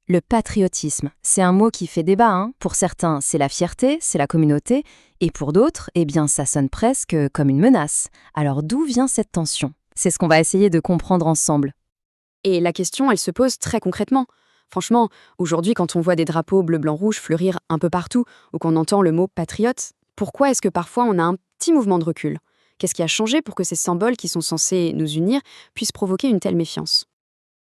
Le patriotisme, c'est un mot qui fait débat, hein. Pour certains, c'est la fierté, c'est la communauté, et pour d'autres, eh bien, ça sonne presque comme une menace. Alors d'où vient cette tension? C'est ce qu'on va essayer de comprendre ensemble. Et la question, elle se pose très concrètement. Franchement, aujourd'hui, quand on voit des drapeaux bleu, blanc, rouge fleurir un peu partout, ou qu'on entend le mot patriote, pourquoi est-ce que parfois on a un petit mouvement de recul? Qu'est-ce qui a changé pour que ces symboles qui sont censés nous unir puissent provoquer une telle méfiance?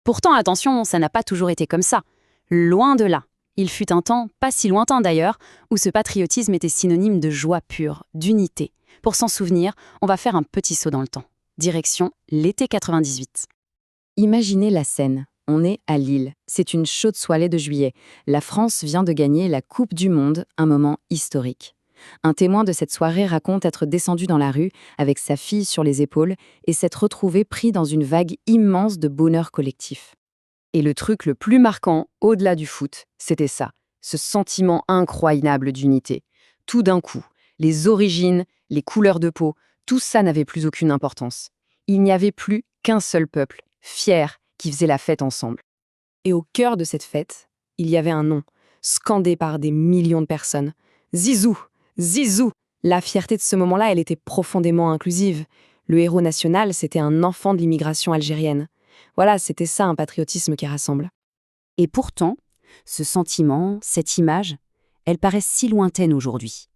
Pourtant, attention, ça n'a pas toujours été comme ça. Loin de là. Il fut un temps, pas si lointain d'ailleurs, où ce patriotisme était synonyme de joie pure, d'unité. Pour s'en souvenir, on va faire un petit saut dans le temps. Direction l'été 98. Imaginez la scène. On est à Lille. C'est une chaude soirée de juillet. La France vient de gagner la Coupe du Monde, un moment historique. Un témoin de cette soirée raconte être descendu dans la rue avec sa fille sur les épaules et s'être retrouvé pris dans une vague immense de bonheur collectif. Et le truc le plus marquant, au-delà du foot, c'était ça, ce sentiment incroyable d'unité. Tout d'un coup, les origines, les couleurs de peau, tout ça n'avait plus aucune importance. Il n'y avait plus qu'un seul peuple, fier, qui faisait la fête ensemble. Et au cœur de cette fête, il y avait un nom, scandé par des millions de personnes. Zizou! Zizou! La fierté de ce moment-là, elle était profondément inclusive. Le héros national, c'était un enfant de l'immigration algérienne. Voilà, c'était ça un patriotisme qui rassemble. Et pourtant, ce sentiment, cette image, elle paraît si lointaine aujourd'hui.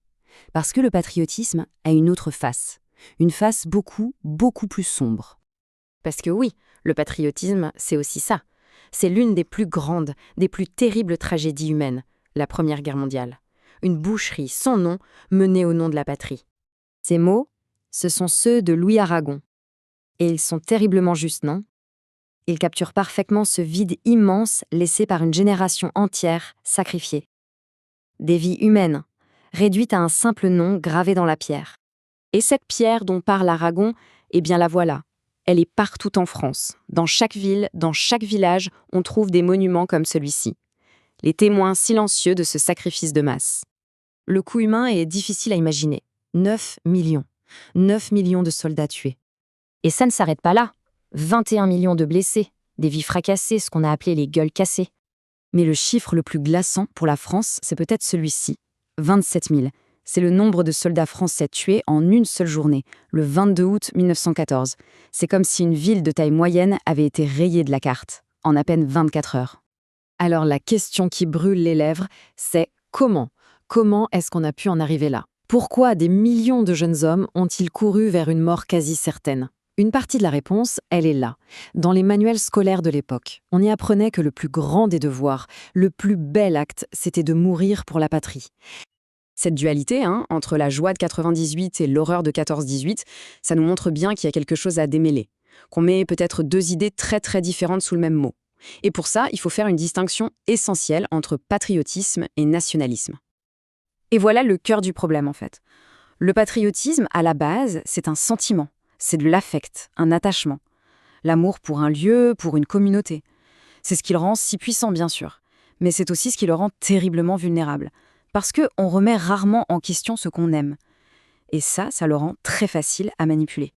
Parce que le patriotisme a une autre face. Une face beaucoup, beaucoup plus sombre. Parce que oui, le patriotisme, c'est aussi ça. C'est l'une des plus grandes, des plus terribles tragédies humaines, la Première Guerre mondiale. Une boucherie sans nom menée au nom de la patrie. Ces mots, ce sont ceux de Louis Aragon. Et ils sont terriblement justes, non? Ils capturent parfaitement ce vide immense laissé par une génération entière sacrifiée. Des vies humaines, réduites à un simple nom gravé dans la pierre. Et cette pierre dont parle Aragon, eh bien la voilà. Elle est partout en France. Dans chaque ville, dans chaque village, on trouve des monuments comme celui-ci. Les témoins silencieux de ce sacrifice de masse. Le coût humain est difficile à imaginer. 9 millions. 9 millions de soldats tués. Et ça ne s'arrête pas là. 21 millions de blessés, des vies fracassées, ce qu'on a appelé les gueules cassées. Mais le chiffre le plus glaçant pour la France, c'est peut-être celui-ci. 27 000. C'est le nombre de soldats français tués en une seule journée, le 22 août 1914. C'est comme si une ville de taille moyenne avait été rayée de la carte, en à peine 24 heures. Alors la question qui brûle les lèvres, c'est comment? Comment est-ce qu'on a pu en arriver là? Pourquoi des millions de jeunes hommes ont-ils couru vers une mort quasi certaine? Une partie de la réponse, elle est là, dans les manuels scolaires de l'époque. On y apprenait que le plus grand des devoirs, le plus bel acte, c'était de mourir pour la patrie. Cette dualité, entre la joie de 98 et l'horreur de 14-18, ça nous montre bien qu'il y a quelque chose à démêler, qu'on met peut-être deux idées très très différentes sous le même mot. Et pour ça, il faut faire une distinction essentielle entre patriotisme et nationalisme. Et voilà le cœur du problème en fait. Le patriotisme, à la base, c'est un sentiment. C'est de l'affect, un attachement. L'amour pour un lieu, pour une communauté. C'est ce qui le rend si puissant, bien sûr. Mais c'est aussi ce qui le rend terriblement vulnérable. Parce qu'on remet rarement en question ce qu'on aime. Et ça le rend très facile à manipuler.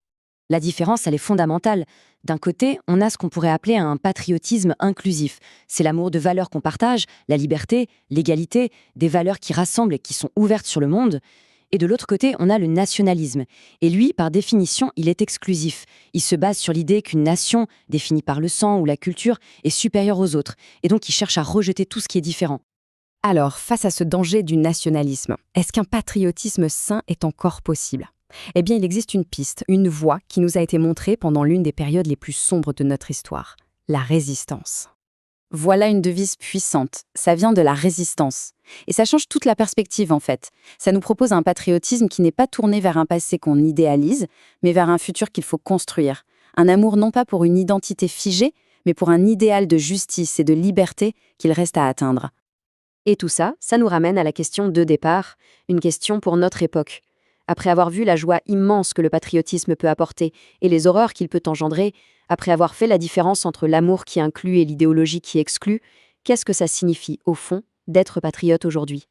La différence, elle est fondamentale. D'un côté, on a ce qu'on pourrait appeler un patriotisme inclusif. C'est l'amour de valeurs qu'on partage, la liberté, l'égalité, des valeurs qui rassemblent et qui sont ouvertes sur le monde. Et de l'autre côté, on a le nationalisme. Et lui, par définition, il est exclusif. Il se base sur l'idée qu'une nation, définie par le sang ou la culture, est supérieure aux autres. Et donc, il cherche à rejeter tout ce qui est différent. Alors, face à ce danger du nationalisme, est-ce qu'un patriotisme sain est encore possible? Eh bien, il existe une piste, une voie qui nous a été montrée pendant l'une des périodes les plus sombres de notre histoire, la résistance. Voilà une devise puissante, ça vient de la résistance. Et ça change toute la perspective en fait. Ça nous propose un patriotisme qui n'est pas tourné vers un passé qu'on idéalise, mais vers un futur qu'il faut construire. Un amour non pas pour une identité figée, mais pour un idéal de justice et de liberté qu'il reste à atteindre. Et tout ça, ça nous ramène à la question de départ, une question pour notre époque. Après avoir vu la joie immense que le patriotisme peut apporter et les horreurs qu'il peut engendrer, après avoir fait la différence entre l'amour qui inclut et l'idéologie qui exclut, qu'est-ce que ça signifie, au fond, d'être patriote aujourd'hui ?